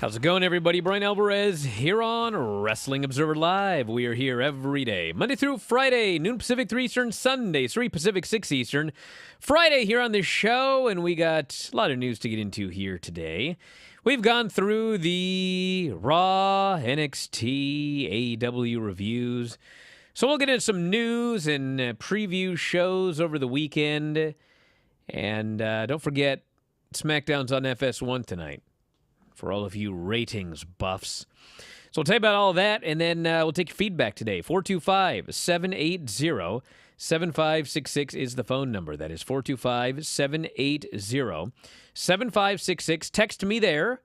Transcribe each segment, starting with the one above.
How's it going, everybody? Bryan Alvarez here on Wrestling Observer Live. We are here every day, Monday through Friday, noon Pacific, 3 Eastern, Sunday, 3 Pacific, 6 Eastern. Friday here on this show, and we got a lot of news to get into here today. We've gone through the Raw, NXT, AEW reviews. So we'll get into some news and preview shows over the weekend. And don't forget, SmackDown's on FS1 tonight, for all of you ratings buffs. So we'll tell you about all of that, and then we'll take your feedback today. 425-780-7566 is the phone number. That is 425-780-7566. Text me there,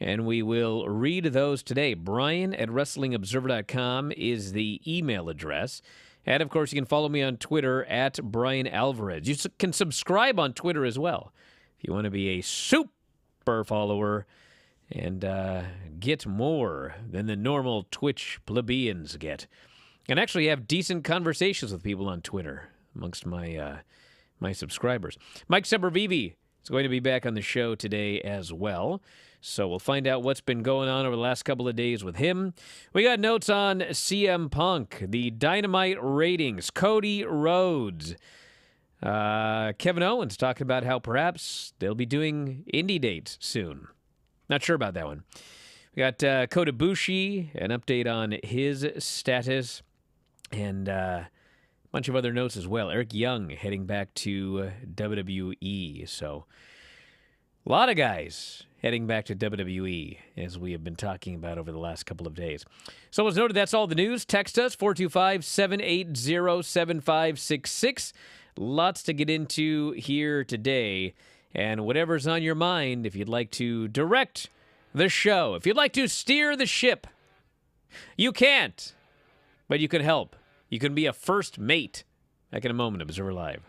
and we will read those today. Brian at WrestlingObserver.com is the email address. And, of course, you can follow me on Twitter at Bryan Alvarez. You can subscribe on Twitter as well if you want to be a super follower and get more than the normal Twitch plebeians get. And actually have decent conversations with people on Twitter amongst my my subscribers. Mike Sempervive is going to be back on the show today as well. So we'll find out what's been going on over the last couple of days with him. We got notes on CM Punk, the Dynamite ratings, Cody Rhodes, Kevin Owens talking about how perhaps they'll be doing indie dates soon. Not sure about that one. We got Kota Ibushi, an update on his status, and a bunch of other notes as well. Eric Young heading back to WWE. So a lot of guys heading back to WWE, as we have been talking about over the last couple of days. So as noted, that's all the news. Text us, 425-780-7566. Lots to get into here today. And whatever's on your mind, if you'd like to direct the show, if you'd like to steer the ship, you can't, but you can help. You can be a first mate. Back in a moment, Observer Live.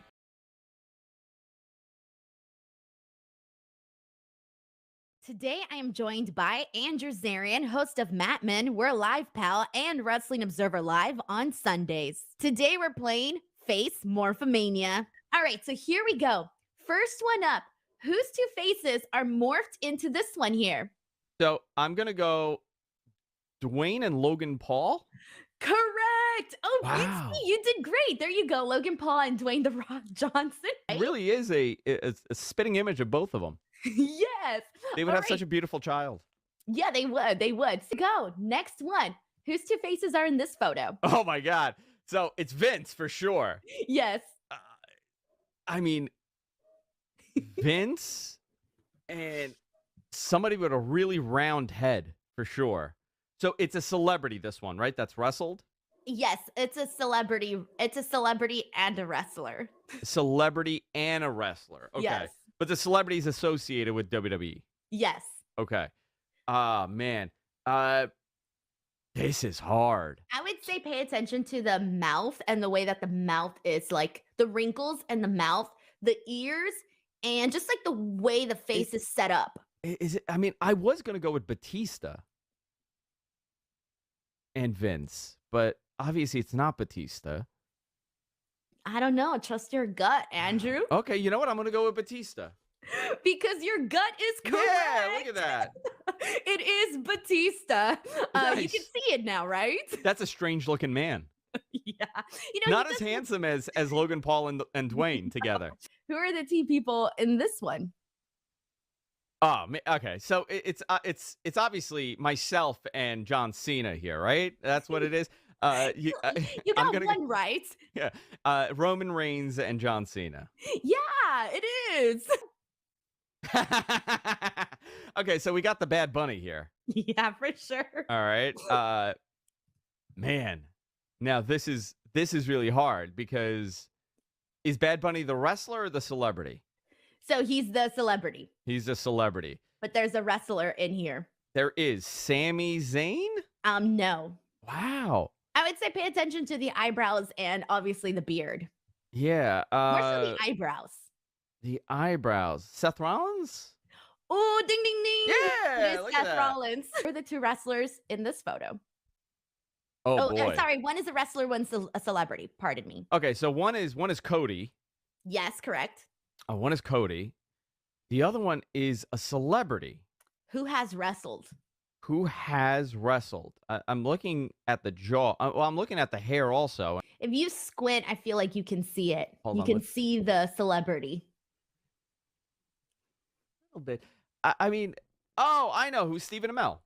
Today, I am joined by Andrew Zarian, host of Mat Men, We're Live Pal, and Wrestling Observer Live on Sundays. Today, we're playing Face Morphomania. All right, so here we go. First one up. Whose two faces are morphed into this one here? So I'm going to go Dwayne and Logan Paul. Correct. Oh, Wow. you did great. There you go. Logan Paul and Dwayne The Rock Johnson. It really is a spitting image of both of them. Yes. They would have such a beautiful child. Yeah, they would. They would. So go. Next one. Whose two faces are in this photo? Oh, my God. So it's Vince for sure. Yes. I mean, Vince and somebody with a really round head for sure. So it's a celebrity, this one, right? That's wrestled? Yes, it's a celebrity. It's a celebrity and a wrestler. Celebrity and a wrestler. Okay. Yes. But the celebrity's associated with WWE. Yes. Okay. Man. This is hard. I would say pay attention to the mouth and the way that the mouth is, like the wrinkles and the mouth, the ears, and just like the way the face is set up. Is it? I mean, I was going to go with Batista and Vince, but obviously it's not Batista. I don't know. Trust your gut, Andrew. Okay, you know what? I'm going to go with Batista. Because your gut is correct. Yeah, look at that. It is Batista. Nice. You can see it now, right? That's a strange looking man. Yeah. Not as handsome as Logan Paul and Dwayne together. Who are the two people in this one? Oh, okay. So it's obviously myself and John Cena here, right? That's what it is. You got one right. Yeah. Roman Reigns and John Cena. Yeah, it is. Okay, so we got the Bad Bunny here. Yeah, for sure. All right. Man. Now this is really hard because is Bad Bunny the wrestler or the celebrity? So he's the celebrity. He's the celebrity. But there's a wrestler in here. There is Sami Zayn? No. Wow. I would say pay attention to the eyebrows and obviously the beard. Yeah. More so the eyebrows. The eyebrows. Seth Rollins? Oh, ding, ding, ding. Yeah, look at Seth that. Rollins. Who are the two wrestlers in this photo? Oh boy. Sorry. One is a wrestler, one's a celebrity. Pardon me. Okay, so one is Cody. Yes, correct. One is Cody. The other one is a celebrity. Who has wrestled? Who has wrestled? I'm looking at the jaw. Well, I'm looking at the hair also. If you squint, I feel like you can see it. Hold You on, can let's see the celebrity. A little bit. I mean, oh, I know who Stephen Amell.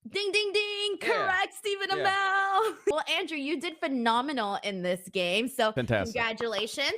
Ding, ding, ding. Yeah. Correct, Stephen Yeah. Amell. Well, Andrew, you did phenomenal in this game. So Fantastic. congratulations.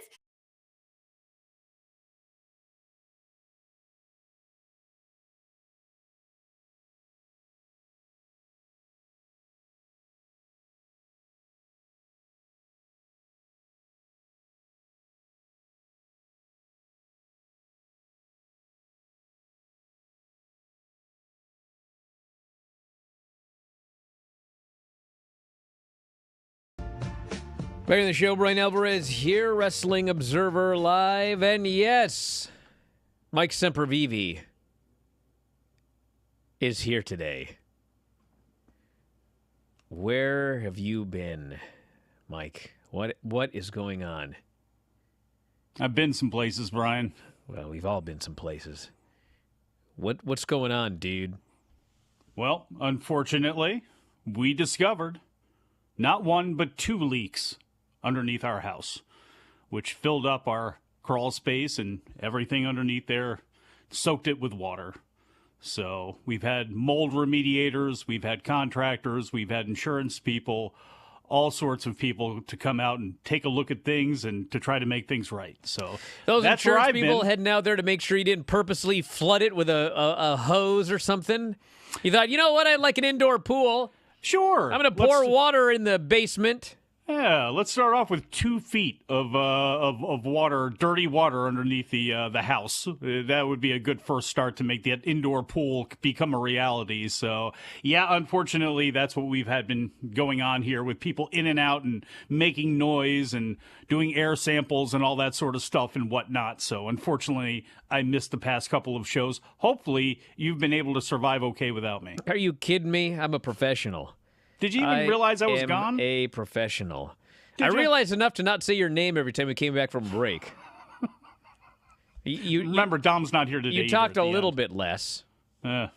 Back in the show, Bryan Alvarez here, Wrestling Observer Live. And yes, Mike Sempervive is here today. Where have you been, Mike? What is going on? I've been some places, Brian. Well, we've all been some places. What's going on, dude? Well, unfortunately, we discovered not one but 2 leaks underneath our house, which filled up our crawl space, and everything underneath there soaked it with water. So we've had mold remediators, we've had contractors, we've had insurance people, all sorts of people to come out and take a look at things and to try to make things right. So those that's where insurance I've people been. heading out there to make sure you didn't purposely flood it with a hose or something. You thought, you know what? I'd like an indoor pool. Sure. I'm going to pour water in the basement. Yeah, let's start off with 2 feet of water, dirty water underneath the house. That would be a good first start to make that indoor pool become a reality. So, yeah, unfortunately, that's what we've had been going on here with people in and out and making noise and doing air samples and all that sort of stuff and whatnot. So, unfortunately, I missed the past couple of shows. Hopefully, you've been able to survive okay without me. Are you kidding me? I'm a professional. Did you even realize I was gone? A professional. Did I you? realized enough to not say your name every time we came back from break. Remember, Dom's not here today. You talked a little bit less. Uh,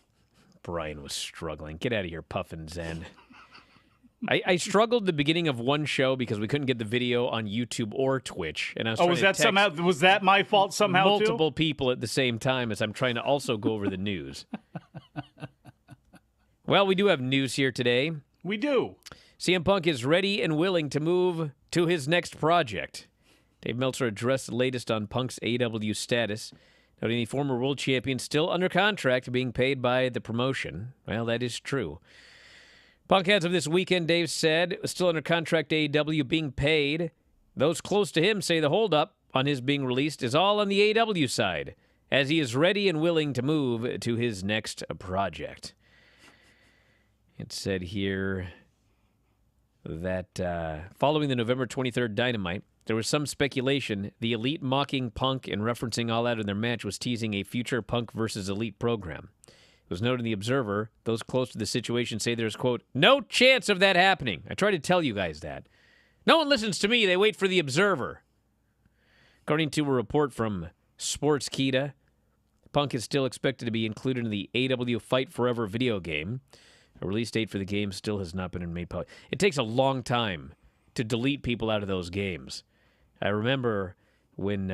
Brian was struggling. Get out of here, Puffin Zen. I struggled the beginning of one show because we couldn't get the video on YouTube or Twitch, and I was trying was to that text somehow? Was that my fault somehow multiple people at the same time as I'm trying to also go over the news. Well, we do have news here today. We do. CM Punk is ready and willing to move to his next project. Dave Meltzer addressed the latest on Punk's AEW status, noting the former world champion still under contract being paid by the promotion. Well, that is true. Punk, as of this weekend, Dave said, was still under contract AEW being paid. Those close to him say the holdup on his being released is all on the AEW side, as he is ready and willing to move to his next project. It said here that following the November 23rd Dynamite, there was some speculation the Elite mocking Punk and referencing All Out in their match was teasing a future Punk versus Elite program. It was noted in The Observer, those close to the situation say there's, quote, no chance of that happening. I tried to tell you guys that. No one listens to me. They wait for The Observer. According to a report from Sportskeeda, Punk is still expected to be included in the AEW Fight Forever video game. A release date for the game still has not been made public. It takes a long time to delete people out of those games. I remember when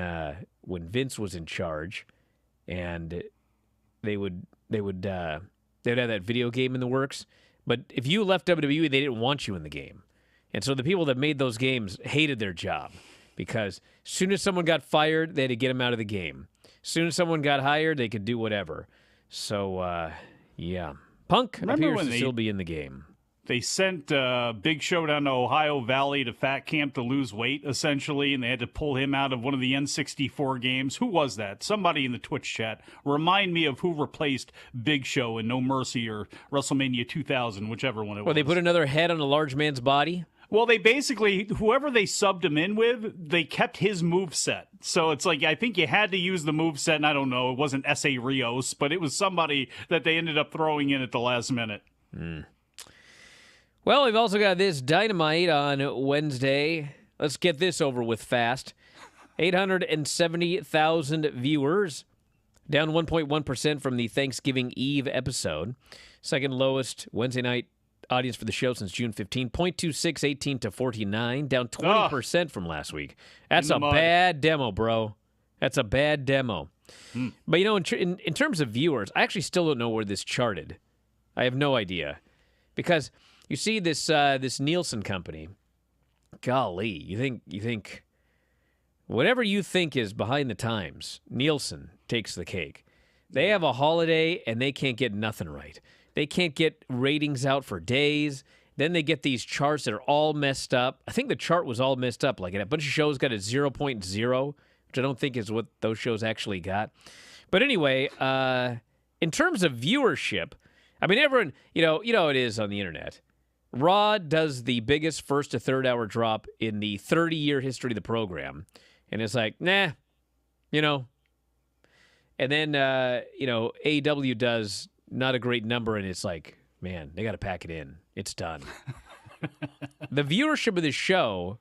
Vince was in charge, and they would have that video game in the works. But if you left WWE, they didn't want you in the game, and so the people that made those games hated their job because as soon as someone got fired, they had to get them out of the game. As soon as someone got hired, they could do whatever. So yeah. Punk appears to still be in the game. They sent Big Show down to Ohio Valley to Fat Camp to lose weight, essentially, and they had to pull him out of one of the N64 games. Who was that? Somebody in the Twitch chat. Remind me of who replaced Big Show in No Mercy or WrestleMania 2000, whichever one it was. Well, they put another head on a large man's body? Well, they basically, whoever they subbed him in with, they kept his moveset. So it's like, I think you had to use the moveset, and I don't know, it wasn't S.A. Rios, but it was somebody that they ended up throwing in at the last minute. Well, we've also got this Dynamite on Wednesday. Let's get this over with fast. 870,000 viewers. Down 1.1% from the Thanksgiving Eve episode. Second lowest Wednesday night audience for the show since June 15. 0.26, 18 to 49. Down 20% from last week. That's a bad demo, bro. That's a bad demo. But, in terms of viewers, I actually still don't know where this charted. I have no idea. Because you see this Nielsen company, golly, you think whatever you think is behind the times, Nielsen takes the cake. They have a holiday, and they can't get nothing right. They can't get ratings out for days. Then they get these charts that are all messed up. I think the chart was all messed up. Like a bunch of shows got a 0.0, which I don't think is what those shows actually got. But anyway, in terms of viewership, I mean, everyone, how it is on the internet. Raw does the biggest first to third hour drop in the 30-year history of the program. And it's like, nah, And then, AEW does not a great number, and it's like, man, they got to pack it in. It's done. The viewership of the show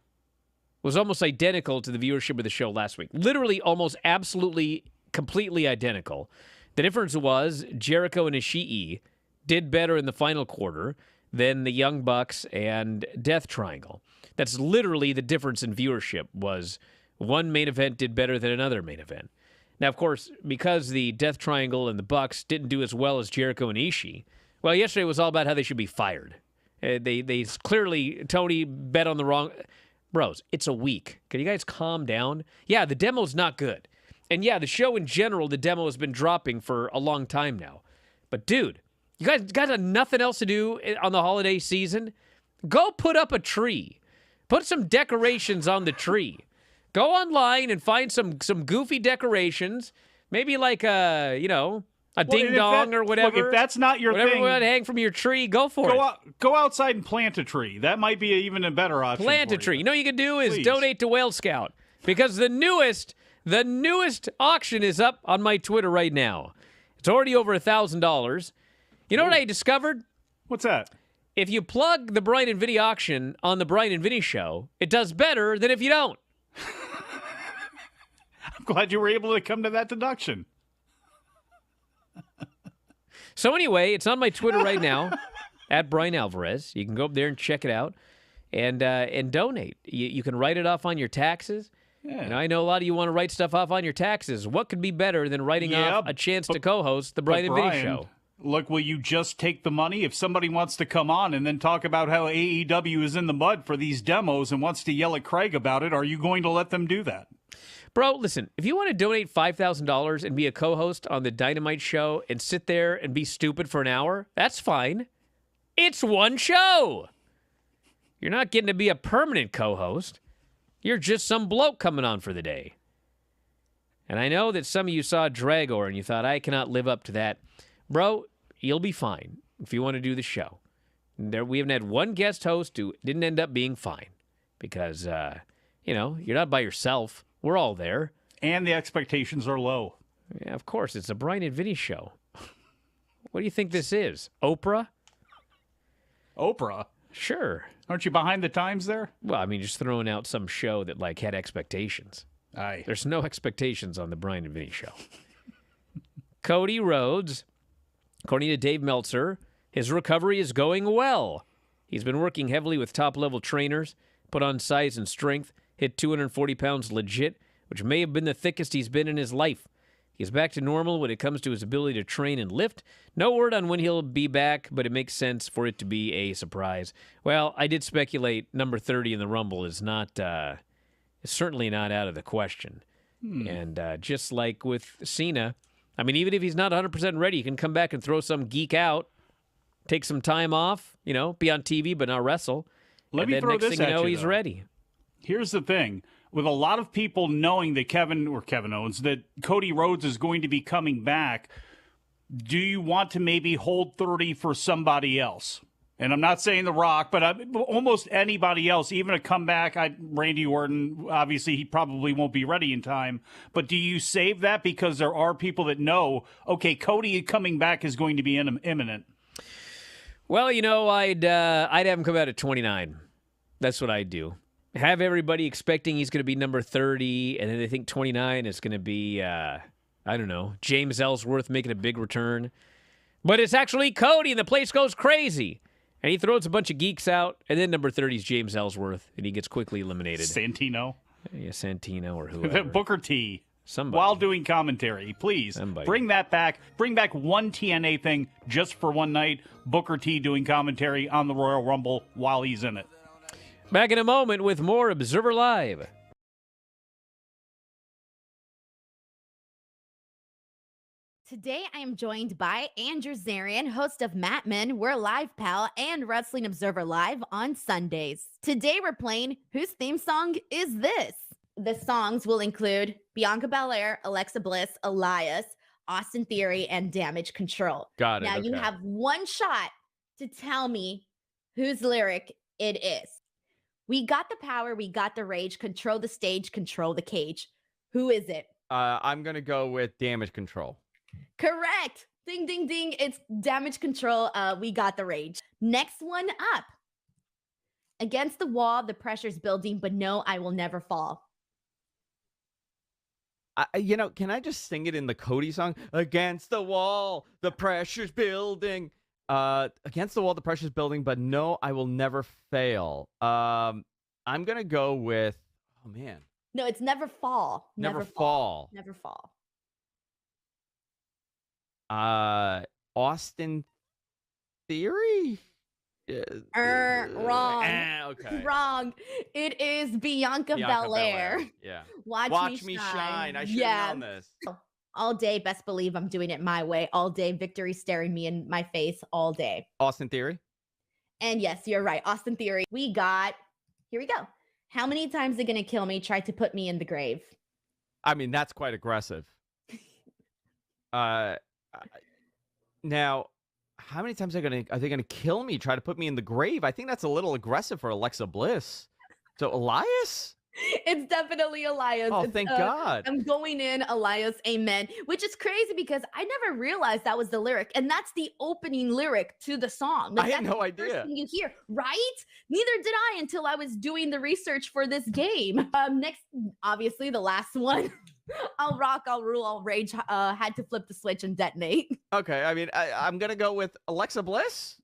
was almost identical to the viewership of the show last week. Literally almost absolutely, completely identical. The difference was Jericho and Ishii did better in the final quarter than the Young Bucks and Death Triangle. That's literally the difference in viewership, was one main event did better than another main event. Now, of course, because the Death Triangle and the Bucks didn't do as well as Jericho and Ishii, well, yesterday was all about how they should be fired. They clearly, Tony bet on the wrong... Bros, it's a week. Can you guys calm down? Yeah, the demo's not good. And yeah, the show in general, the demo has been dropping for a long time now. But dude, you guys got nothing else to do on the holiday season? Go put up a tree. Put some decorations on the tree. Go online and find some goofy decorations. Maybe like a ding-dong or whatever. Look, if that's not your whatever thing... Whatever would hang from your tree, go for it. Go outside and plant a tree. That might be even a better option. Plant a tree. You know what you can do is donate to Whale Scout. Because the newest auction is up on my Twitter right now. It's already over $1,000. You know what I discovered? What's that? If you plug the Bryan and Vinny auction on the Bryan and Vinny show, it does better than if you don't. I'm glad you were able to come to that deduction. So anyway, it's on my Twitter right now, at Bryan Alvarez. You can go up there and check it out and donate. You can write it off on your taxes. Yeah. And I know a lot of you want to write stuff off on your taxes. What could be better than writing off a chance to co-host the Bryan and Vinny show? Look, will you just take the money? If somebody wants to come on and then talk about how AEW is in the mud for these demos and wants to yell at Craig about it, are you going to let them do that? Bro, listen, if you want to donate $5,000 and be a co-host on the Dynamite show and sit there and be stupid for an hour, that's fine. It's one show. You're not getting to be a permanent co-host. You're just some bloke coming on for the day. And I know that some of you saw Dragor and you thought, I cannot live up to that. Bro, you'll be fine if you want to do the show. We haven't had one guest host who didn't end up being fine because, you're not by yourself. We're all there. And the expectations are low. Yeah, of course. It's a Bryan and Vinny show. What do you think this is? Oprah? Oprah? Sure. Aren't you behind the times there? Well, I mean, just throwing out some show that, had expectations. Aye. There's no expectations on the Bryan and Vinny show. Cody Rhodes, according to Dave Meltzer, his recovery is going well. He's been working heavily with top-level trainers, put on size and strength, hit 240 pounds legit, which may have been the thickest he's been in his life. He's back to normal when it comes to his ability to train and lift. No word on when he'll be back, but it makes sense for it to be a surprise. Well, I did speculate number 30 in the Rumble is certainly not out of the question. And just like with Cena, I mean, even if he's not 100% ready, he can come back and throw some geek out, take some time off, be on TV but not wrestle. Let me throw this at you, next thing you know, he's ready. Here's the thing. With a lot of people knowing that Kevin Owens, that Cody Rhodes is going to be coming back, do you want to maybe hold 30 for somebody else? And I'm not saying The Rock, but almost anybody else, even a comeback. Randy Orton, obviously, he probably won't be ready in time. But do you save that because there are people that know, okay, Cody coming back is going to be imminent? Well, I'd have him come out at 29. That's what I'd do. Have everybody expecting he's going to be number 30, and then they think 29 is going to be, I don't know, James Ellsworth making a big return. But it's actually Cody, and the place goes crazy. And he throws a bunch of geeks out, and then number 30 is James Ellsworth, and he gets quickly eliminated. Santino. Yeah, Santino or whoever. Booker T. Somebody. While doing commentary, please bring that back. Bring back one TNA thing just for one night. Booker T doing commentary on the Royal Rumble while he's in it. Back in a moment with more Observer Live. Today, I am joined by Andrew Zarian, host of Mat Men, We're Live Pal, and Wrestling Observer Live on Sundays. Today, we're playing Whose Theme Song Is This? The songs will include Bianca Belair, Alexa Bliss, Elias, Austin Theory, and Damage Control. Got it. Now, you have one shot to tell me whose lyric it is. We got the power, we got the rage, control the stage, control the cage. Who is it? I'm going to go with Damage Control. Correct. Ding, ding, ding. It's Damage Control. We got the rage. Next one up. Against the wall, the pressure's building, but no, I will never fall. Can I just sing it in the Cody song? Against the wall, the pressure's building. Against the wall, the pressure's building, but no, I will never fail. I'm going to go with, oh man. No, it's never fall. Never fall. Never fall. Austin Theory? Wrong. Okay. Wrong. It is Bianca Belair. Yeah. Watch me shine. I should have known this. All day, best believe I'm doing it my way. All day, victory staring me in my face all day. Austin Theory? And yes, you're right. Austin Theory. Here we go. How many times are going to kill me? Try to put me in the grave. I mean, that's quite aggressive. Now, how many times are they gonna kill me? Try to put me in the grave? I think that's a little aggressive for Alexa Bliss. So Elias? It's definitely Elias. Oh, thank God. I'm going in Elias, amen. Which is crazy because I never realized that was the lyric. And that's the opening lyric to the song. I had no idea. First thing you hear, right? Neither did I until I was doing the research for this game. Next, obviously, the last one. I'll rock, I'll rule, I'll rage. Had to flip the switch and detonate. Okay, I mean, I'm going to go with Alexa Bliss.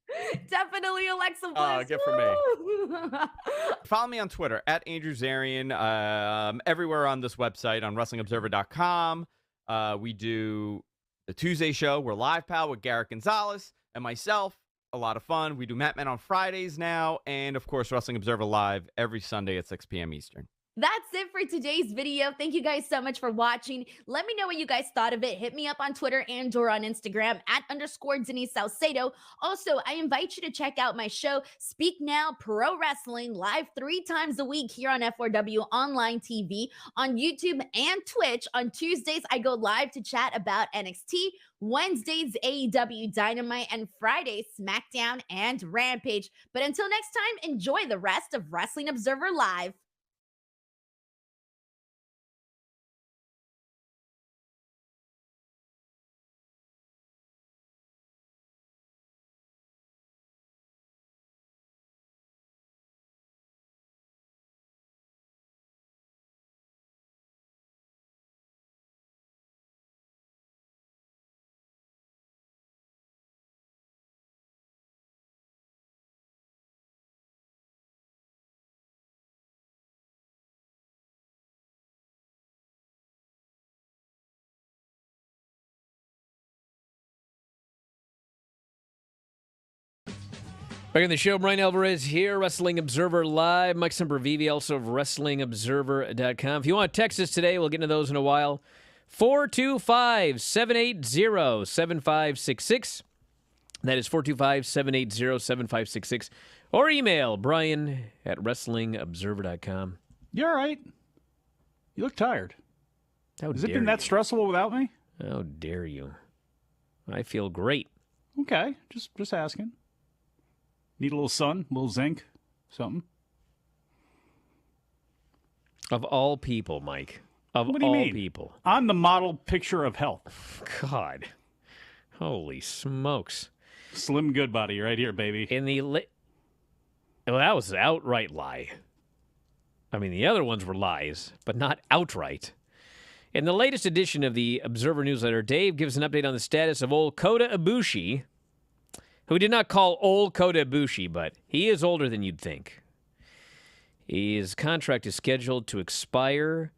Definitely Alexa Bliss. Oh, good for me. Follow me on Twitter, at Andrew Zarian, everywhere on this website, on WrestlingObserver.com. We do the Tuesday show. We're Live Pal with Garrett Gonzalez and myself. A lot of fun. We do Mat Men on Fridays now. And, of course, Wrestling Observer Live every Sunday at 6 p.m. Eastern. That's it for today's video. Thank you guys so much for watching. Let me know what you guys thought of it. Hit me up on Twitter and or on Instagram at _Denise Salcedo. Also, I invite you to check out my show, Speak Now Pro Wrestling, live 3 times a week here on F4W Online TV, on YouTube and Twitch. On Tuesdays, I go live to chat about NXT, Wednesdays, AEW Dynamite, and Fridays, SmackDown and Rampage. But until next time, enjoy the rest of Wrestling Observer Live. Back in the show, Bryan Alvarez here, Wrestling Observer Live. Mike Sempervive, also of WrestlingObserver.com. If you want to text us today, we'll get into those in a while. 425-780-7566. That is 425-780-7566. Or email Bryan at WrestlingObserver.com. You all right? You look tired. Has it been that stressful without me? How dare you? I feel great. Okay, just asking. Need a little sun, a little zinc, something. Of all people, Mike. Of what do you all mean? People. I'm the model picture of health. God. Holy smokes. Slim good body right here, baby. Well, that was an outright lie. I mean, the other ones were lies, but not outright. In the latest edition of the Observer newsletter, Dave gives an update on the status of old Kota Ibushi, who we did not call old Kota Ibushi, but he is older than you'd think. His contract is scheduled to expire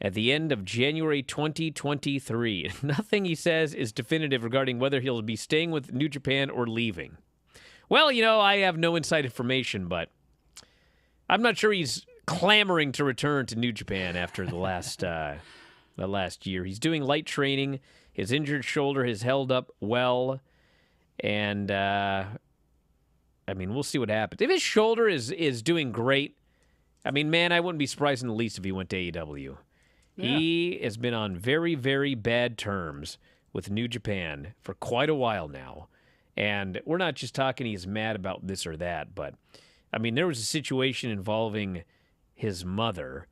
at the end of January 2023. Nothing, he says, is definitive regarding whether he'll be staying with New Japan or leaving. Well, I have no inside information, but I'm not sure he's clamoring to return to New Japan after the last year. He's doing light training. His injured shoulder has held up well, and we'll see what happens. If his shoulder is doing great, I wouldn't be surprised in the least if he went to AEW. Yeah. He has been on very, very bad terms with New Japan for quite a while now. And we're not just talking he's mad about this or that, but, there was a situation involving his mother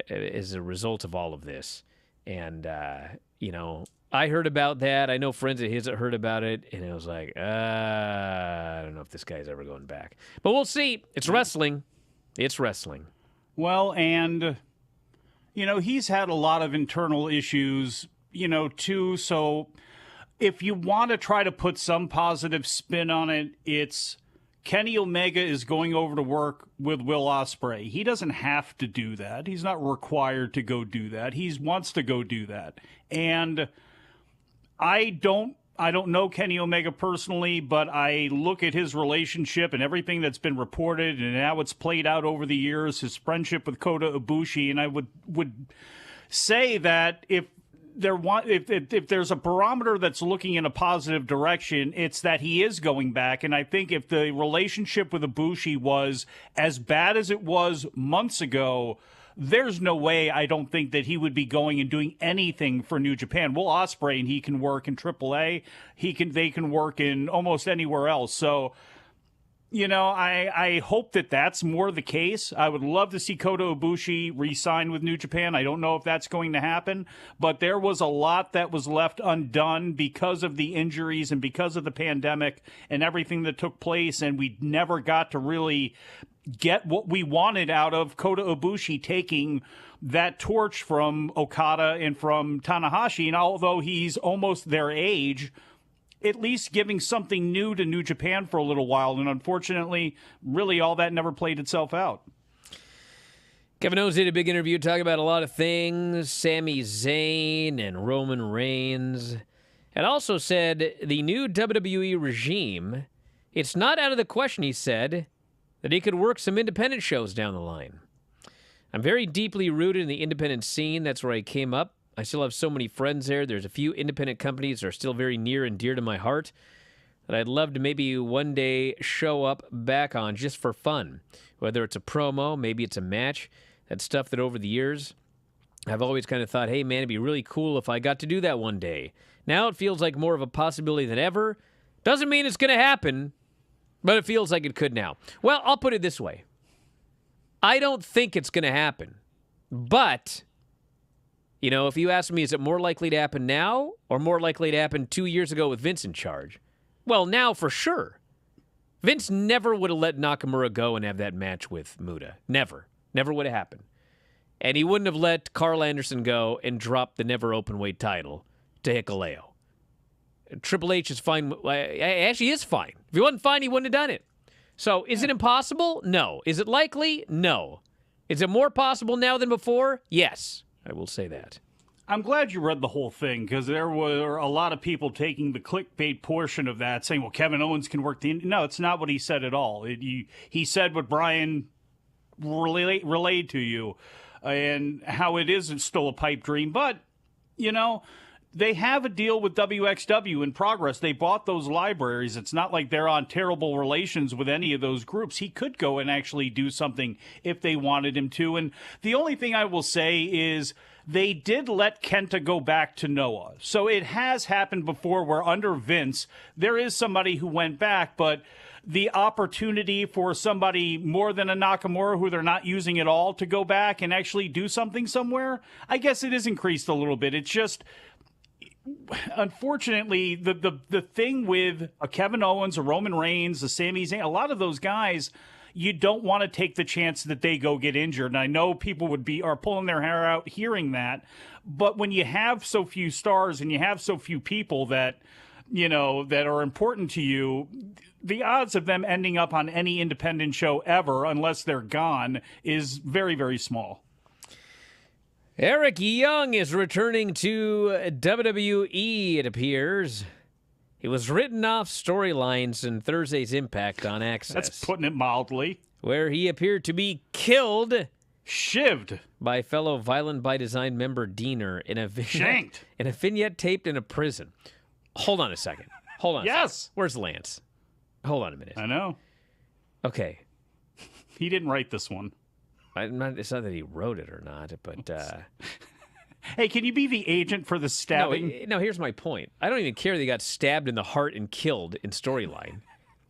as a result of all of this. And, I heard about that. I know friends of his that heard about it, and it was like, I don't know if this guy's ever going back. But we'll see. It's wrestling. It's wrestling. Well, and, he's had a lot of internal issues, too, so if you want to try to put some positive spin on it, it's Kenny Omega is going over to work with Will Ospreay. He doesn't have to do that. He's not required to go do that. He wants to go do that. And I don't know Kenny Omega personally, but I look at his relationship and everything that's been reported and how it's played out over the years, his friendship with Kota Ibushi, and I would say that if there's a barometer that's looking in a positive direction, it's that he is going back. And I think if the relationship with Ibushi was as bad as it was months ago, there's no way I don't think that he would be going and doing anything for New Japan. Will Ospreay, and he can work in AAA. They can work in almost anywhere else. So, I hope that that's more the case. I would love to see Kota Ibushi re-sign with New Japan. I don't know if that's going to happen, but there was a lot that was left undone because of the injuries and because of the pandemic and everything that took place, and we never got to really get what we wanted out of Kota Ibushi taking that torch from Okada and from Tanahashi. And although he's almost their age, at least giving something new to New Japan for a little while. And unfortunately, really all that never played itself out. Kevin Owens did a big interview talking about a lot of things, Sami Zayn and Roman Reigns, and also said the new WWE regime, it's not out of the question, he said, that he could work some independent shows down the line. I'm very deeply rooted in the independent scene. That's where I came up. I still have so many friends there. There's a few independent companies that are still very near and dear to my heart that I'd love to maybe one day show up back on just for fun. Whether it's a promo, maybe it's a match. That's stuff that over the years, I've always kind of thought, hey, man, it'd be really cool if I got to do that one day. Now it feels like more of a possibility than ever. Doesn't mean it's going to happen, but it feels like it could now. Well, I'll put it this way. I don't think it's going to happen, but if you ask me, is it more likely to happen now or more likely to happen 2 years ago with Vince in charge? Well, now for sure. Vince never would have let Nakamura go and have that match with Muta. Never. Never would have happened. And he wouldn't have let Carl Anderson go and drop the never openweight title to Hikuleo. Triple H is fine. Actually, is fine. If he wasn't fine, he wouldn't have done it. So, is it impossible? No. Is it likely? No. Is it more possible now than before? Yes. I will say that. I'm glad you read the whole thing, because there were a lot of people taking the clickbait portion of that, saying, well, Kevin Owens can work the... No, it's not what he said at all. He said what Bryan relayed to you, and how it is still a pipe dream. But, they have a deal with WXW in progress. They bought those libraries. It's not like they're on terrible relations with any of those groups. He could go and actually do something if they wanted him to. And the only thing I will say is they did let Kenta go back to Noah. So it has happened before where under Vince, there is somebody who went back, but the opportunity for somebody more than a Nakamura who they're not using at all to go back and actually do something somewhere, I guess it is increased a little bit. It's just... Unfortunately, the thing with a Kevin Owens, a Roman Reigns, a Sami Zayn, a lot of those guys, you don't want to take the chance that they go get injured. And I know people are pulling their hair out hearing that, but when you have so few stars and you have so few people that that are important to you, the odds of them ending up on any independent show ever, unless they're gone, is very, very small. Eric Young is returning to WWE, it appears. He was written off storylines in Thursday's Impact on Access. That's putting it mildly. Where he appeared to be killed. Shivved. By fellow Violent by Design member Diener in a vignette taped in a prison. Hold on a second. Yes. Where's Lance? Hold on a minute. I know. Okay. He didn't write this one. It's not that he wrote it or not, but... Hey, can you be the agent for the stabbing? No, here's my point. I don't even care that he got stabbed in the heart and killed in storyline.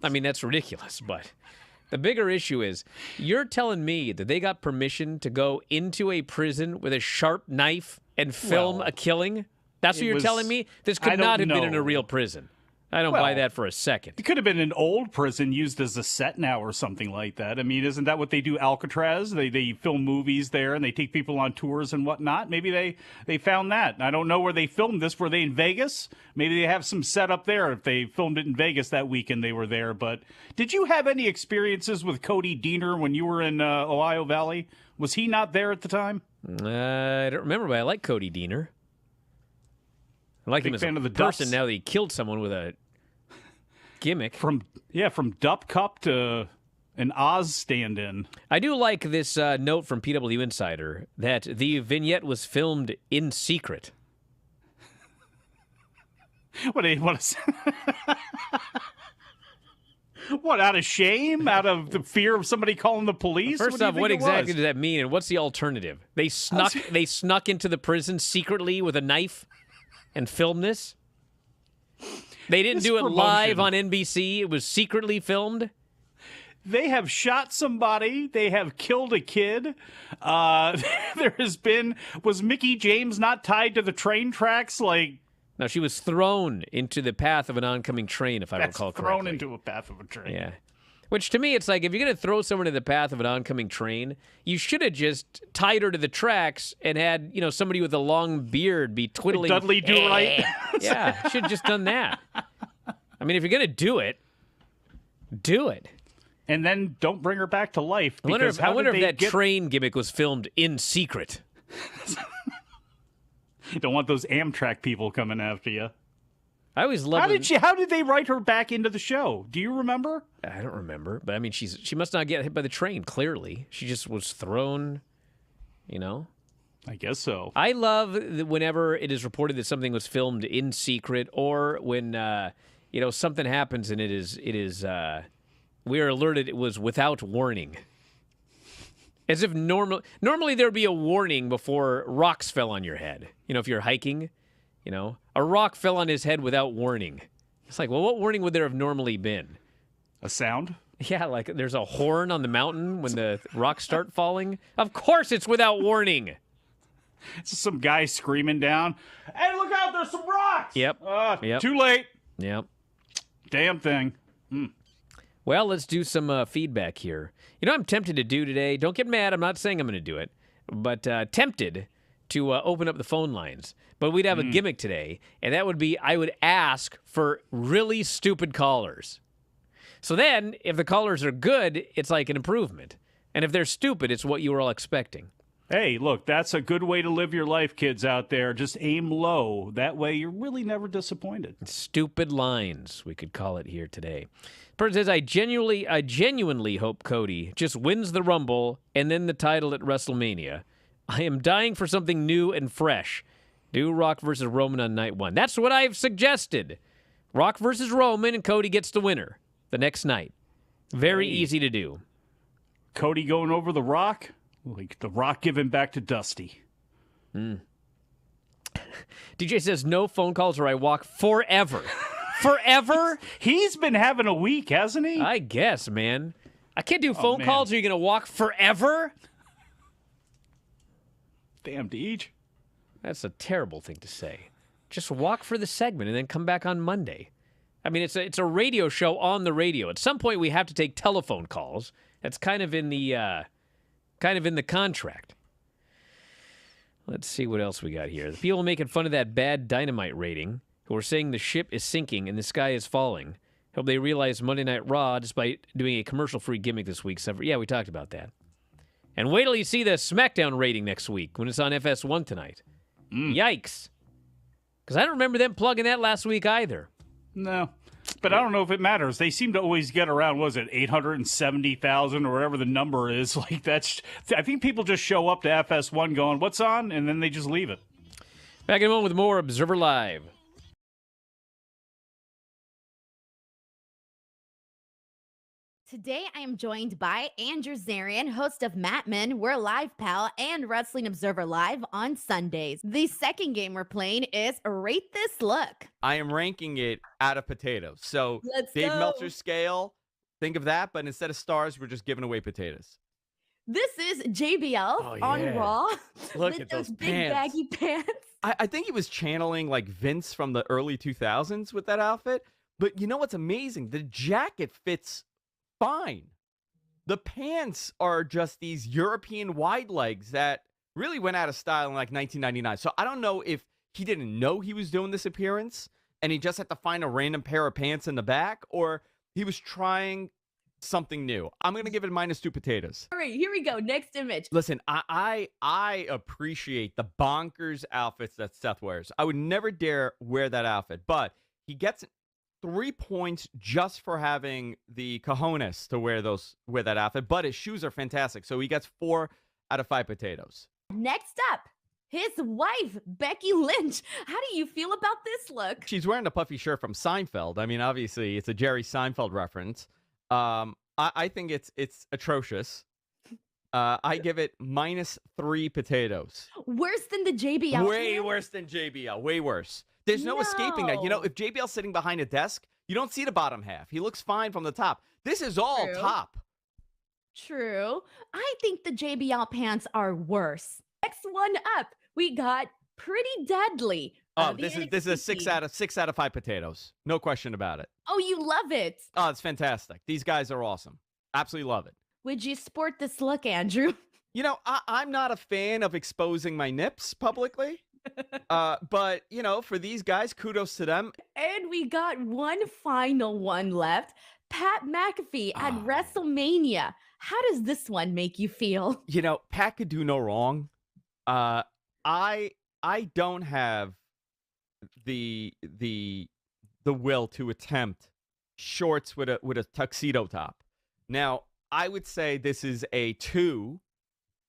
I mean, that's ridiculous, but... The bigger issue is, you're telling me that they got permission to go into a prison with a sharp knife and film a killing? That's what you're telling me? This could not have been in a real prison. I don't buy that for a second. It could have been an old prison used as a set now or something like that. I mean, isn't that what they do Alcatraz? They film movies there and they take people on tours and whatnot. Maybe they found that. I don't know where they filmed this. Were they in Vegas? Maybe they have some set up there. If they filmed it in Vegas that weekend, they were there. But did you have any experiences with Cody Diener when you were in Ohio Valley? Was he not there at the time? I don't remember, but I like Cody Diener. I like him as a person now that he killed someone with a gimmick. From Dup Cup to an Oz stand-in. I do like this note from PW Insider that the vignette was filmed in secret. What, out of shame? Out of the fear of somebody calling the police? First off, what exactly does that mean, and what's the alternative? They snuck into the prison secretly with a knife and filmed this? They didn't do it live on NBC. It was secretly filmed. They have shot somebody. They have killed a kid. Was Mickey James not tied to the train tracks? No, she was thrown into the path of an oncoming train, if I recall correctly. Thrown into a path of a train. Yeah. Which, to me, it's like, if you're going to throw someone in the path of an oncoming train, you should have just tied her to the tracks and had, somebody with a long beard be twiddling. Dudley Do-Right. Yeah, should have just done that. I mean, if you're going to do it, do it. And then don't bring her back to life. I wonder if that train gimmick was filmed in secret. You don't want those Amtrak people coming after you. I always love. How did they write her back into the show? Do you remember? I don't remember, but I mean, she must not get hit by the train. Clearly, she just was thrown. I guess so. I love whenever it is reported that something was filmed in secret, or when something happens and it is we are alerted it was without warning. As if normally there would be a warning before rocks fell on your head. If you're hiking. A rock fell on his head without warning. It's like, well, what warning would there have normally been? A sound? Yeah, like there's a horn on the mountain when the rocks start falling. Of course it's without warning. It's just some guy screaming down, "Hey, look out, there's some rocks!" Yep. Too late. Yep. Damn thing. Well, let's do some feedback here. I'm tempted to do today. Don't get mad. I'm not saying I'm going to do it. But tempted to open up the phone lines. But we'd have a gimmick today, and that would be I would ask for really stupid callers. So then, if the callers are good, it's like an improvement. And if they're stupid, it's what you were all expecting. Hey, look, that's a good way to live your life, kids out there. Just aim low. That way you're really never disappointed. Stupid lines, we could call it here today. Person says, I genuinely hope Cody just wins the Rumble and then the title at WrestleMania. I am dying for something new and fresh. Do Rock versus Roman on night one. That's what I've suggested. Rock versus Roman, and Cody gets the winner the next night. Very easy to do. Cody going over the Rock? Like the Rock giving back to Dusty. DJ says, no phone calls or I walk forever. Forever? He's been having a week, hasn't he? I guess, man. I can't do phone calls. Are you going to walk forever? Damn, Deej. That's a terrible thing to say. Just walk for the segment and then come back on Monday. I mean, it's a radio show on the radio. At some point, we have to take telephone calls. That's kind of in the contract. Let's see what else we got here. The people making fun of that bad Dynamite rating, who are saying the ship is sinking and the sky is falling, hope they realize Monday Night Raw, despite doing a commercial-free gimmick this week. Yeah, we talked about that. And wait till you see the SmackDown rating next week when it's on FS1 tonight. Yikes. Because I don't remember them plugging that last week either. No. But I don't know if it matters. They seem to always get around, 870,000 or whatever the number is. Like I think people just show up to FS1 going, what's on? And then they just leave it. Back in a moment with more Observer Live. Today, I am joined by Andrew Zarian, host of Matt Men, We're Live Pal, and Wrestling Observer Live on Sundays. The second game we're playing is Rate This Look. I am ranking it out of potatoes. So Dave Meltzer's scale, think of that, but instead of stars, we're just giving away potatoes. This is JBL on Raw. Look with at those big pants. baggy pants. I think he was channeling like Vince from the early 2000s with that outfit. But you know what's amazing? The jacket fits fine. The pants are just these European wide legs that really went out of style in like 1999. So I don't know if he didn't know he was doing this appearance and he just had to find a random pair of pants in the back, or he was trying something new. I'm going to give it -2 potatoes. All right, here we go. Next image. Listen, I appreciate the bonkers outfits that Seth wears. I would never dare wear that outfit, but he gets 3 points just for having the cojones to wear that outfit, but his shoes are fantastic. So he gets 4 out of 5 potatoes. Next up, his wife, Becky Lynch. How do you feel about this look? She's wearing a puffy shirt from Seinfeld. I mean, obviously, it's a Jerry Seinfeld reference. I think it's atrocious. I give it -3 potatoes. Worse than the JBL. Way pants? worse than JBL. Way worse. There's no escaping that. You know, if JBL's sitting behind a desk, you don't see the bottom half. He looks fine from the top. This is all top. True. I think the JBL pants are worse. Next one up, we got Pretty Deadly. Oh, this is a 6 out of 5 potatoes. No question about it. Oh, you love it. Oh, it's fantastic. These guys are awesome. Absolutely love it. Would you sport this look, Andrew? You know, I'm not a fan of exposing my nips publicly. But, you know, for these guys, kudos to them. And we got one final one left. Pat McAfee at WrestleMania. How does this one make you feel? You know, Pat could do no wrong. I don't have the will to attempt shorts with a tuxedo top. Now, I would say this is a 2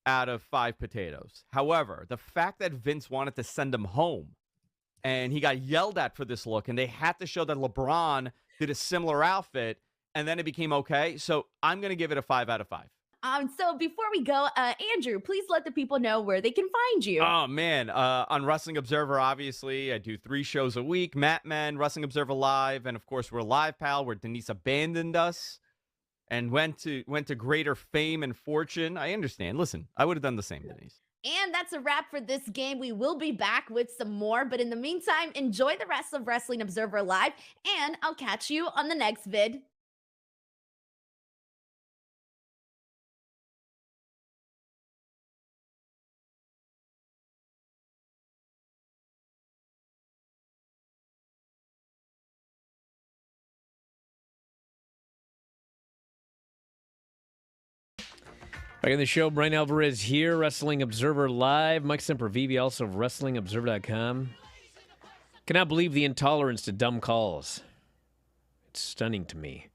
out of 5 potatoes. However, the fact that Vince wanted to send him home and he got yelled at for this look and they had to show that LeBron did a similar outfit and then it became okay. So I'm going to give it a 5 out of 5. So before we go, Andrew, please let the people know where they can find you. Oh, man. On Wrestling Observer, obviously, I do 3 shows a week. Matt Men, Wrestling Observer Live, and of course, we're Live Pal, where Denise abandoned us and went to greater fame and fortune. I understand. Listen, I would have done the same, Denise. And that's a wrap for this game. We will be back with some more. But in the meantime, enjoy the rest of Wrestling Observer Live, and I'll catch you on the next vid. Back in the show, Bryan Alvarez here, Wrestling Observer Live. Mike Sempervive, also of WrestlingObserver.com. Cannot believe the intolerance to dumb calls. It's stunning to me.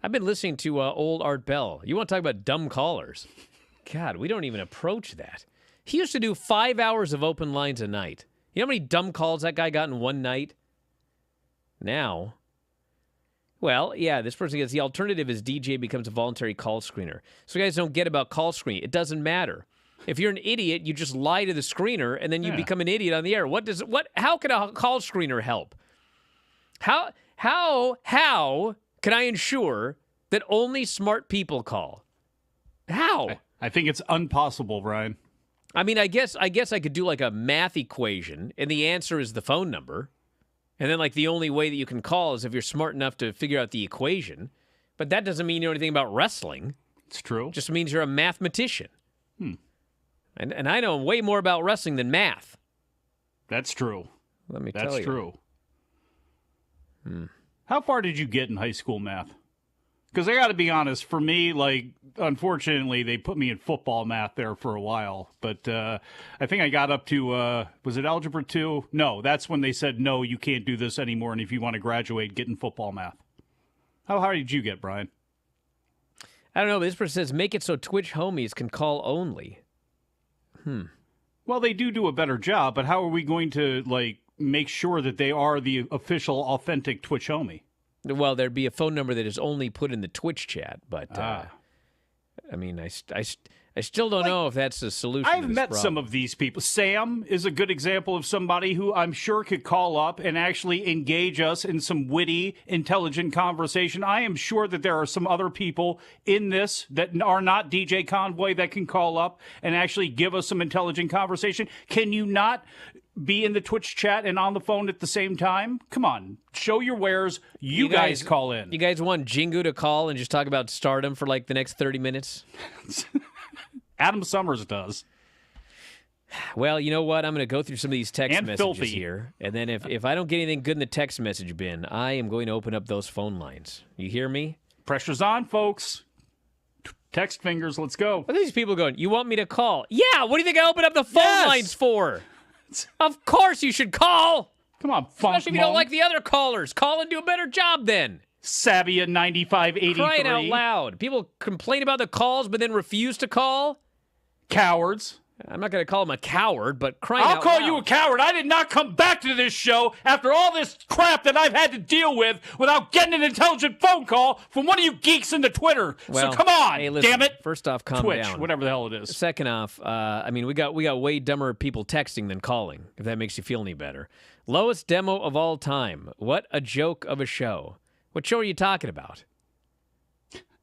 I've been listening to old Art Bell. You want to talk about dumb callers? God, we don't even approach that. He used to do 5 hours of open lines a night. You know how many dumb calls that guy got in one night? Now... Well, yeah, this person gets the alternative is DJ becomes a voluntary call screener. So you guys don't get about call screen. It doesn't matter. If you're an idiot, you just lie to the screener and then you become an idiot on the air. How can a call screener help? How can I ensure that only smart people call? How? I think it's impossible, Brian. I mean, I guess I could do like a math equation and the answer is the phone number. And then, like, the only way that you can call is if you're smart enough to figure out the equation. But that doesn't mean you know anything about wrestling. It's true. Just means you're a mathematician. And I know way more about wrestling than math. That's true. Let me tell you. That's true. How far did you get in high school math? Because I got to be honest, for me, like, unfortunately, they put me in football math there for a while. But I think I got up to, was it Algebra 2? No, that's when they said, no, you can't do this anymore. And if you want to graduate, get in football math. How hard did you get, Brian? I don't know, but this person says, make it so Twitch homies can call only. Well, they do a better job, but how are we going to, like, make sure that they are the official, authentic Twitch homie? Well, there'd be a phone number that is only put in the Twitch chat, but I mean, I still don't know if that's a solution. I've to this met problem. some of these people. Sam is a good example of somebody who I'm sure could call up and actually engage us in some witty, intelligent conversation. I am sure that there are some other people in this that are not DJ Convoy that can call up and actually give us some intelligent conversation. Can you not be in the Twitch chat and on the phone at the same time? Come on, show your wares. You guys call in. You guys want Jingu to call and just talk about Stardom for like the next 30 minutes? Adam Summers does. Well, you know what? I'm going to go through some of these text And messages filthy. here. And then if I don't get anything good in the text message bin, I am going to open up those phone lines. You hear me? Pressure's on, folks. Text fingers, let's go. What are these people going, you want me to call? Yeah, what do you think I open up the phone Yes. lines for? Of course you should call. Come on, Funk Especially if you don't like the other callers. Call and do a better job then. Sabia 9583. Crying out loud. People complain about the calls but then refuse to call. Cowards. I'm not going to call him a coward, but crying I'll out call loud. you a coward. I did not come back to this show after all this crap that I've had to deal with without getting an intelligent phone call from one of you geeks in the Twitter. Well, so come on, hey, listen, damn it. First off, calm Twitch, down. whatever the hell it is. Second off, I mean, we got way dumber people texting than calling, if that makes you feel any better. Lowest demo of all time. What a joke of a show. What show are you talking about?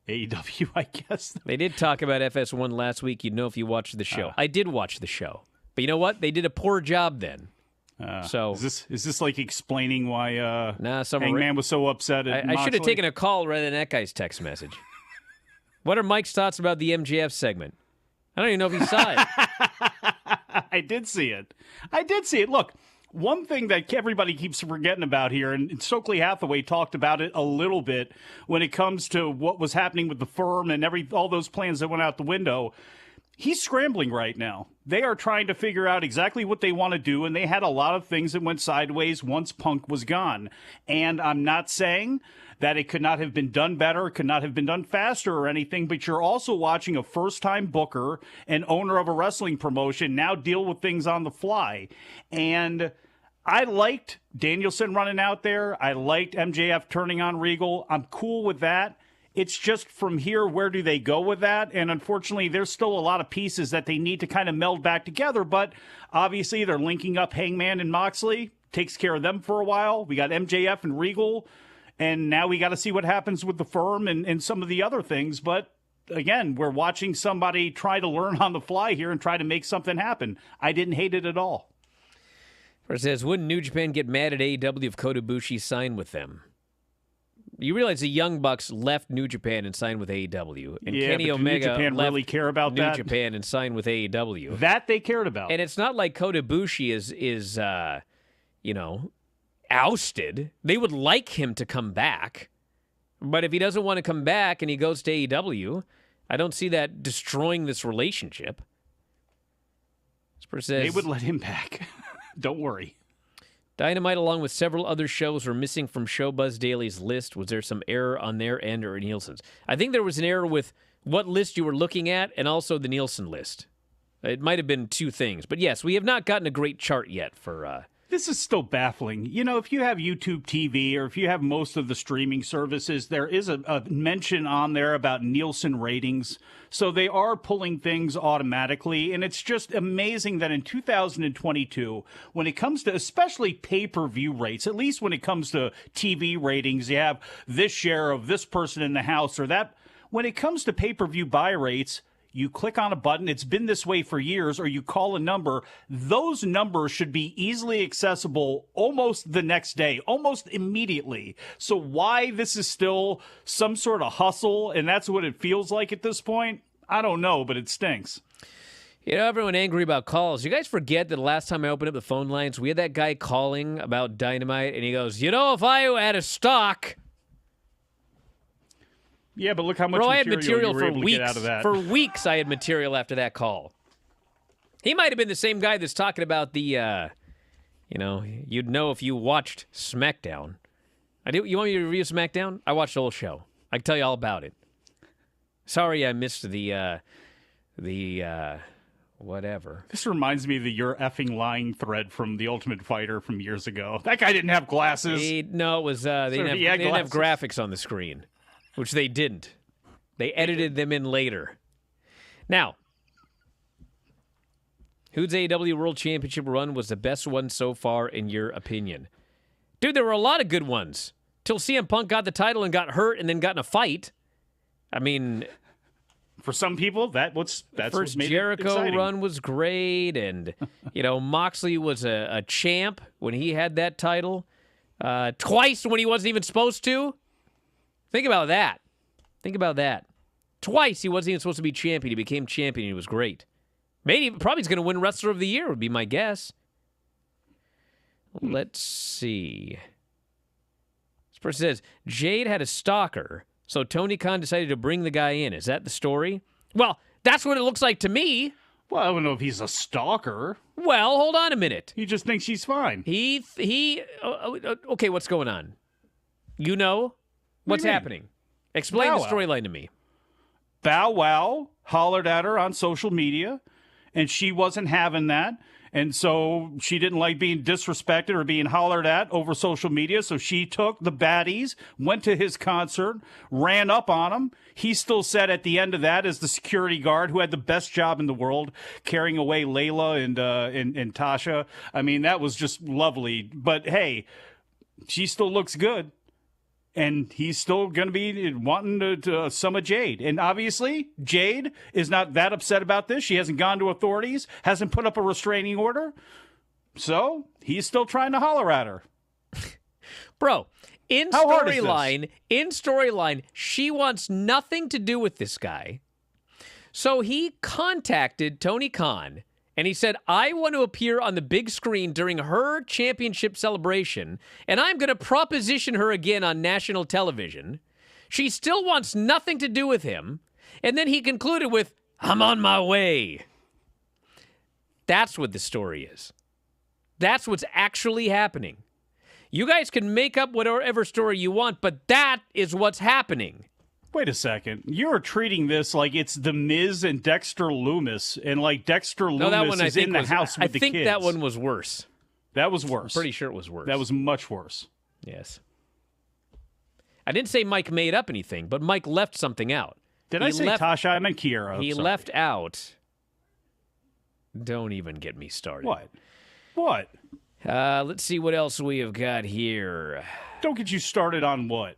AEW, I guess. They did talk about FS1 last week. You'd know if you watched the show. I did watch the show. But you know what? They did a poor job then. So Is this like explaining why some Hangman was so upset at I should have Moxley? taken a call rather than that guy's text message. What are Mike's thoughts about the MJF segment? I don't even know if he saw it. I did see it. Look, one thing that everybody keeps forgetting about here, and Stokely Hathaway talked about it a little bit when it comes to what was happening with the firm and all those plans that went out the window. He's scrambling right now. They are trying to figure out exactly what they want to do, and they had a lot of things that went sideways once Punk was gone. And I'm not saying that it could not have been done better, could not have been done faster or anything, but you're also watching a first-time booker and owner of a wrestling promotion now deal with things on the fly. And I liked Danielson running out there. I liked MJF turning on Regal. I'm cool with that. It's just from here, where do they go with that? And unfortunately, there's still a lot of pieces that they need to kind of meld back together. But obviously, they're linking up Hangman and Moxley. Takes care of them for a while. We got MJF and Regal. And now we got to see what happens with the firm and some of the other things. But again, we're watching somebody try to learn on the fly here and try to make something happen. I didn't hate it at all. It says, wouldn't New Japan get mad at AEW if Kota Ibushi signed with them? You realize the Young Bucks left New Japan and signed with AEW. And Yeah, Kenny but did New Omega Japan left really care about New that? Japan and signed with AEW. That they cared about. And it's not like Kota Ibushi is ousted. They would like him to come back. But if he doesn't want to come back and he goes to AEW, I don't see that destroying this relationship. This person says, They would let him back. Don't worry. Dynamite, along with several other shows, were missing from Showbuzz Daily's list. Was there some error on their end or Nielsen's? I think there was an error with what list you were looking at and also the Nielsen list. It might have been two things. But yes, we have not gotten a great chart yet for... This is still baffling. You know, if you have YouTube TV or if you have most of the streaming services, there is a mention on there about Nielsen ratings. So they are pulling things automatically. And it's just amazing that in 2022, when it comes to especially pay-per-view rates, at least when it comes to TV ratings, you have this share of this person in the house or that. When it comes to pay-per-view buy rates, you click on a button, it's been this way for years, or you call a number, those numbers should be easily accessible almost the next day, almost immediately. So why this is still some sort of hustle, and that's what it feels like at this point, I don't know, but it stinks. You know, everyone angry about calls. You guys forget that the last time I opened up the phone lines, we had that guy calling about Dynamite, and he goes, you know, if I had a stock... Yeah, but look how much Bro, I had material you were for able to weeks. get out of that. For weeks, I had material after that call. He might have been the same guy that's talking about the, you'd know if you watched SmackDown. You want me to review SmackDown? I watched the whole show. I can tell you all about it. Sorry I missed the whatever. This reminds me of the "you're effing lying" thread from The Ultimate Fighter from years ago. That guy didn't have glasses. No, it was they didn't have graphics on the screen, which they didn't. They edited them in later. Now, whose AEW World Championship run was the best one so far, in your opinion? Dude, there were a lot of good ones. Till CM Punk got the title and got hurt and then got in a fight. I mean... For some people, that's what's made Jericho it exciting. run was great, and Moxley was a champ when he had that title. Twice when he wasn't even supposed to. Think about that. Twice he wasn't even supposed to be champion. He became champion. He was great. Probably he's going to win Wrestler of the Year, would be my guess. Let's see. This person says, Jade had a stalker, so Tony Khan decided to bring the guy in. Is that the story? Well, that's what it looks like to me. Well, I don't know if he's a stalker. Well, hold on a minute. He just thinks she's fine. Okay, what's going on? You know? What's happening? Explain the storyline to me. Bow Wow hollered at her on social media, and she wasn't having that. And so she didn't like being disrespected or being hollered at over social media. So she took the baddies, went to his concert, ran up on him. He still said at the end of that, as the security guard who had the best job in the world, carrying away Layla and Tasha. I mean, that was just lovely. But hey, she still looks good. And he's still going to be wanting to summon Jade. And obviously, Jade is not that upset about this. She hasn't gone to authorities, hasn't put up a restraining order. So he's still trying to holler at her. Bro, in storyline, she wants nothing to do with this guy. So he contacted Tony Khan. And he said, I want to appear on the big screen during her championship celebration, and I'm going to proposition her again on national television. She still wants nothing to do with him. And then he concluded with, I'm on my way. That's what the story is. That's what's actually happening. You guys can make up whatever story you want, but that is what's happening. Wait a second. You're treating this like it's The Miz and Dexter Lumis, and like Dexter Lumis is in the house with the kids. I think that one was worse. That was worse. I'm pretty sure it was worse. That was much worse. Yes. I didn't say Mike made up anything, but Mike left something out. I say Tasha? I meant Kiera. He left out... Don't even get me started. What? Let's see what else we have got here. Don't get you started on what?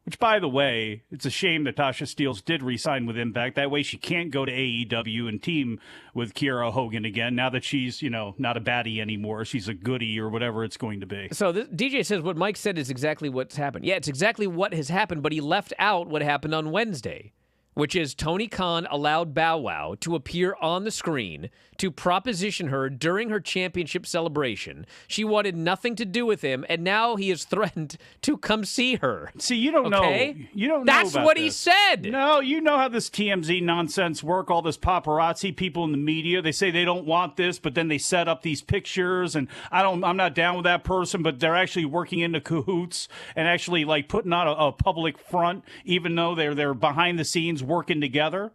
Which, by the way, it's a shame that Tasha Steelz did re-sign with Impact. That way she can't go to AEW and team with Kiera Hogan again now that she's, not a baddie anymore. She's a goodie or whatever it's going to be. So DJ says what Mike said is exactly what's happened. Yeah, it's exactly what has happened, but he left out what happened on Wednesday, which is Tony Khan allowed Bow Wow to appear on the screen to proposition her during her championship celebration. She wanted nothing to do with him, and now he has threatened to come see her. See, you don't know. You don't know That's about what this. he said. No, you know how this TMZ nonsense work, all this paparazzi people in the media. They say they don't want this, but then they set up these pictures, and I'm not down with that person, but they're actually working into cahoots and actually like putting on a public front, even though they're behind the scenes working together.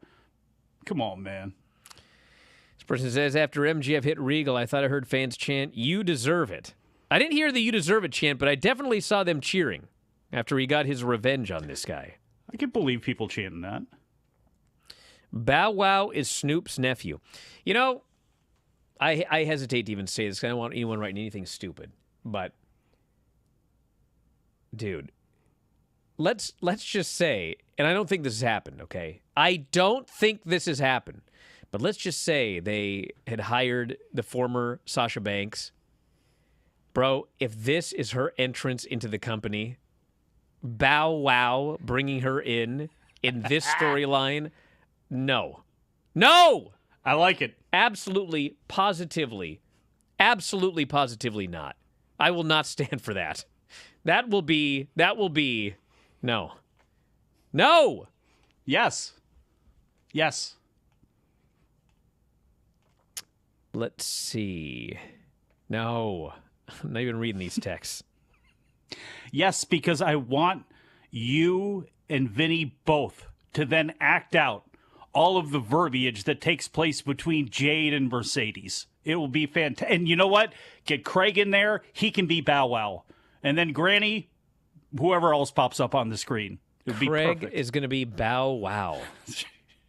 Come on, man. This person says, after MGF hit Regal, I thought I heard fans chant, "You deserve it." I didn't hear the "You deserve it" chant, but I definitely saw them cheering after he got his revenge on this guy. I can believe people chanting that. Bow Wow is Snoop's nephew. I hesitate to even say this because I don't want anyone writing anything stupid. But, dude, let's just say, and I don't think this has happened, okay? I don't think this has happened. But let's just say they had hired the former Sasha Banks. Bro, if this is her entrance into the company, Bow Wow bringing her in this storyline, no. No! I like it. Absolutely, positively not. I will not stand for that. That will be, no. No! Yes. Let's see. No. I'm not even reading these texts. Yes, because I want you and Vinny both to then act out all of the verbiage that takes place between Jade and Mercedes. It will be fantastic. And you know what? Get Craig in there. He can be Bow Wow. And then Granny, whoever else pops up on the screen. It would be Craig perfect. is going to be Bow Wow.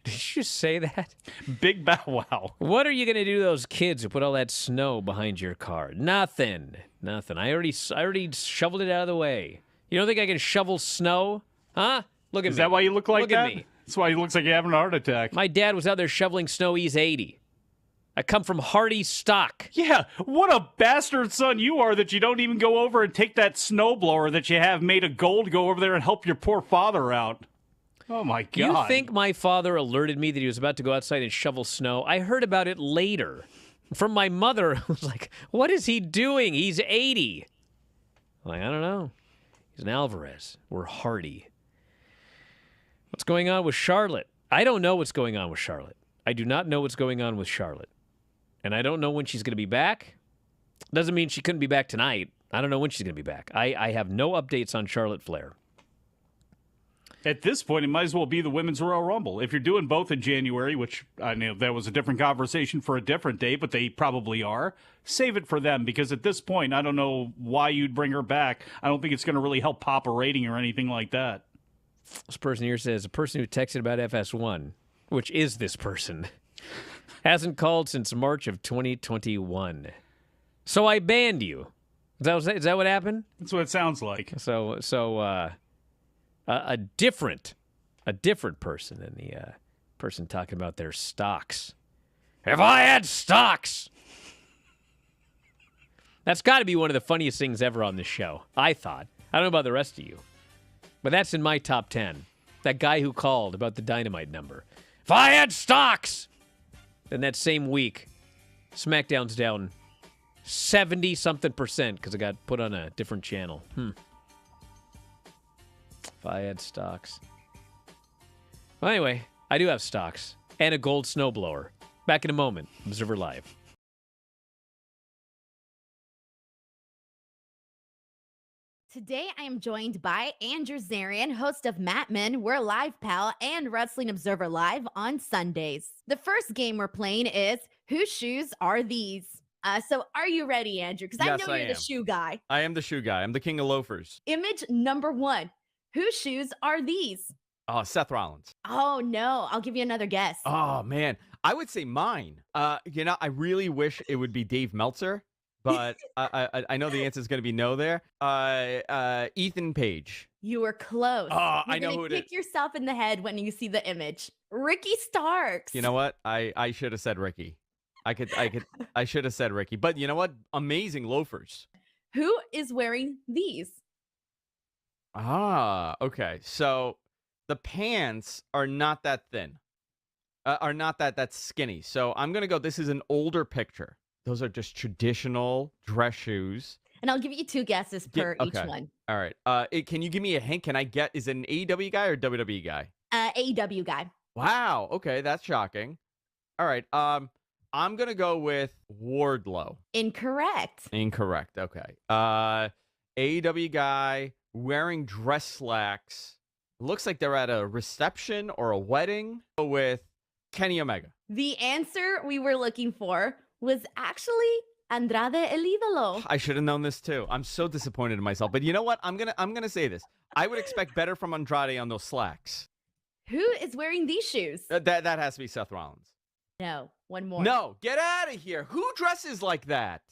Did you just say that? Big Bow Wow. What are you going to do to those kids who put all that snow behind your car? Nothing. I already shoveled it out of the way. You don't think I can shovel snow? Huh? Look at me. Is that why you look like Look that? at me. That's why he looks like you're having a heart attack. My dad was out there shoveling snow. He's 80. I come from hardy stock. Yeah, what a bastard son you are that you don't even go over and take that snowblower that you have made of gold, go over there and help your poor father out. Oh, my God. You think my father alerted me that he was about to go outside and shovel snow? I heard about it later from my mother, who was like, what is he doing? He's 80. I'm like, I don't know. He's an Alvarez. We're hardy. What's going on with Charlotte? I don't know what's going on with Charlotte. I do not know what's going on with Charlotte. And I don't know when she's going to be back. Doesn't mean she couldn't be back tonight. I don't know when she's going to be back. I have no updates on Charlotte Flair. At this point, it might as well be the Women's Royal Rumble. If you're doing both in January, which I know that was a different conversation for a different day, but they probably are, save it for them, because at this point, I don't know why you'd bring her back. I don't think it's going to really help pop a rating or anything like that. This person here says, a person who texted about FS1, which is this person, hasn't called since March of 2021. So I banned you. Is that what happened? That's what it sounds like. A different person than the person talking about their stocks. If I had stocks! That's got to be one of the funniest things ever on this show, I thought. I don't know about the rest of you, but that's in my top 10. That guy who called about the dynamite number. If I had stocks! Then that same week, SmackDown's down 70-something% because it got put on a different channel. If I had stocks. Well, anyway, I do have stocks and a gold snowblower. Back in a moment. Observer Live. Today, I am joined by Andrew Zarian, host of Matt Men, We're Live Pal, and Wrestling Observer Live on Sundays. The first game we're playing is Whose Shoes Are These? So are you ready, Andrew? Because Yes, I know you're the shoe guy. I am the shoe guy. I'm the king of loafers. Image number 1. Whose shoes are these? Oh, Seth Rollins. Oh, no. I'll give you another guess. Oh, man. I would say mine. I really wish it would be Dave Meltzer, but I know the answer is going to be no there. Ethan Page. You were close. Oh, You're I know gonna who it kick is. yourself in the head when you see the image. Ricky Starks. You know what? I should have said Ricky. I should have said Ricky. But you know what? Amazing loafers. Who is wearing these? Ah, okay. So the pants are not that thin, are not that skinny. So I'm going to go, this is an older picture. Those are just traditional dress shoes. And I'll give you 2 guesses per each okay. one. All right. Can you give me a hint? Can I get, is it an AEW guy or WWE guy? AEW guy. Wow. Okay. That's shocking. All right. I'm going to go with Wardlow. Incorrect. Incorrect. Okay. AEW guy wearing dress slacks. Looks like they're at a reception or a wedding with Kenny Omega. The answer we were looking for was actually Andrade El Idolo. I should have known this too. I'm so disappointed in myself. But you know what? I'm gonna say this. I would expect better from Andrade on those slacks. Who is wearing these shoes? That has to be Seth Rollins. No, one more. No, get out of here. Who dresses like that?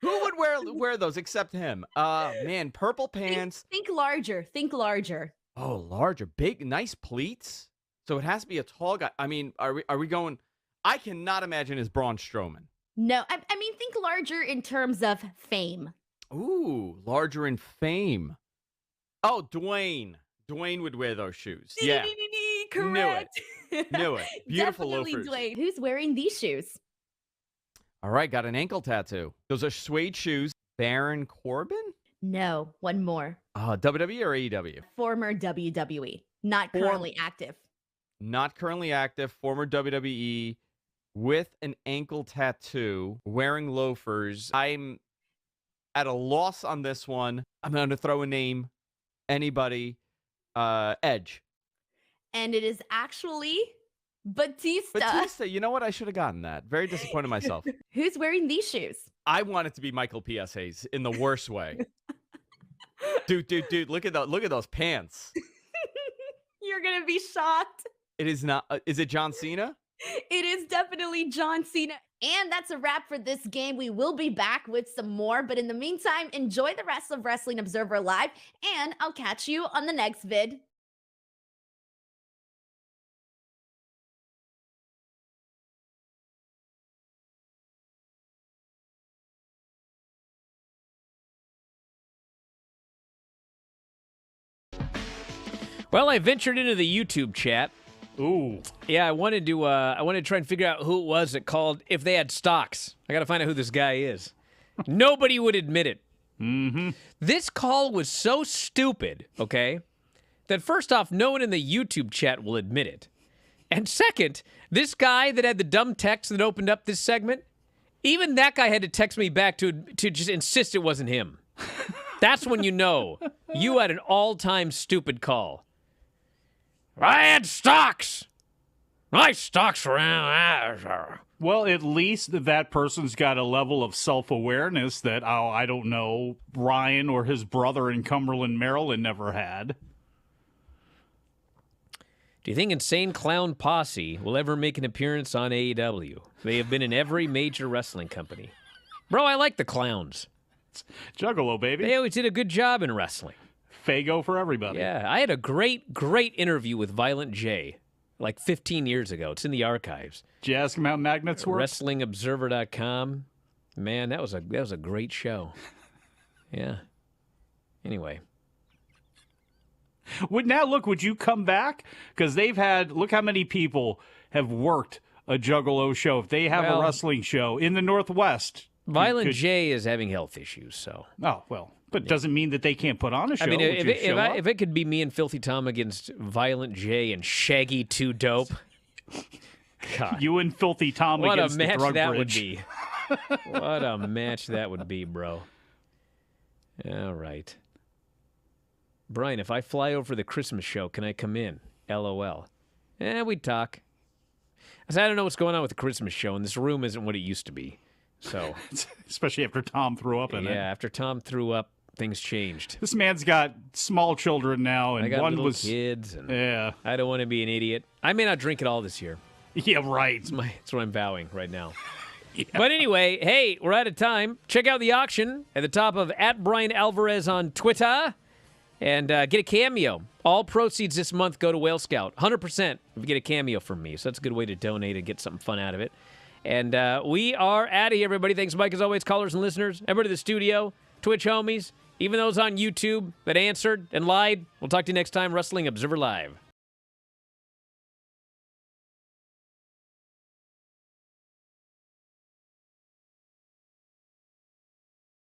Who would wear those except him? Man, purple pants. Think larger. Think larger. Oh, larger, big, nice pleats. So it has to be a tall guy. I mean, are we going? I cannot imagine as Braun Strowman. No, I mean, think larger in terms of fame. Ooh, larger in fame. Oh, Dwayne. Dwayne would wear those shoes. Yeah. Correct. Knew it. Beautiful Definitely loafers. Dwayne. Who's wearing these shoes? All right, got an ankle tattoo. Those are suede shoes. Baron Corbin? No, one more. WWE or AEW? Former WWE, not currently active. Not currently active, former WWE with an ankle tattoo, wearing loafers. I'm at a loss on this one. I'm going to throw a name. Anybody. Edge. And it is actually Batista. Batista, you know what? I should have gotten that. Very disappointed in myself. Who's wearing these shoes? I want it to be Michael P.S. Hayes in the worst way. Dude, look at those pants. You're going to be shocked. It is not. Is it John Cena? It is definitely John Cena. And that's a wrap for this game. We will be back with some more. But in the meantime, enjoy the rest of Wrestling Observer Live. And I'll catch you on the next vid. Well, I ventured into the YouTube chat. Ooh. Yeah, I wanted to try and figure out who it was that called if they had stocks. I got to find out who this guy is. Nobody would admit it. Mm-hmm. This call was so stupid, okay, that first off, no one in the YouTube chat will admit it. And second, this guy that had the dumb text that opened up this segment, even that guy had to text me back to just insist it wasn't him. That's when you know you had an all-time stupid call. I had stocks. My stocks were around. Well, at least that person's got a level of self-awareness that, I don't know, Ryan or his brother in Cumberland, Maryland never had. Do you think Insane Clown Posse will ever make an appearance on AEW? They have been in every major wrestling company. Bro, I like the clowns. Juggalo, baby. They always did a good job in wrestling. Fago for everybody. Yeah, I had a great interview with Violent J like 15 years ago. It's in the archives. Did you ask him how magnets work? WrestlingObserver.com. Man, that was a great show. Yeah. Anyway. Would you come back? Because look how many people have worked a Juggalo show. If they have a wrestling show in the Northwest. Violent J is having health issues, so. Oh, well. But it doesn't mean that they can't put on a show. I mean, if it could be me and Filthy Tom against Violent J and Shaggy 2 Dope. God. You and Filthy Tom against the drug bridge. What a match that would be, bro. All right. Brian, if I fly over the Christmas show, can I come in? LOL. We'd talk. I said, I don't know what's going on with the Christmas show, and this room isn't what it used to be. So, especially after Tom threw up in it. Yeah, after Tom threw up, things changed. This man's got small children now, and I got one little was kids. And yeah, I don't want to be an idiot. I may not drink it all this year. Yeah, right. That's what I'm vowing right now. Yeah. But anyway, hey, we're out of time. Check out the auction at the top of @Bryan Alvarez on Twitter, and get a cameo. All proceeds this month go to Whale Scout. 100% if you get a cameo from me. So that's a good way to donate and get something fun out of it. And we are out of here, everybody. Thanks, Mike, as always, callers and listeners. Everybody in the studio, Twitch homies, even those on YouTube that answered and lied. We'll talk to you next time, Wrestling Observer Live.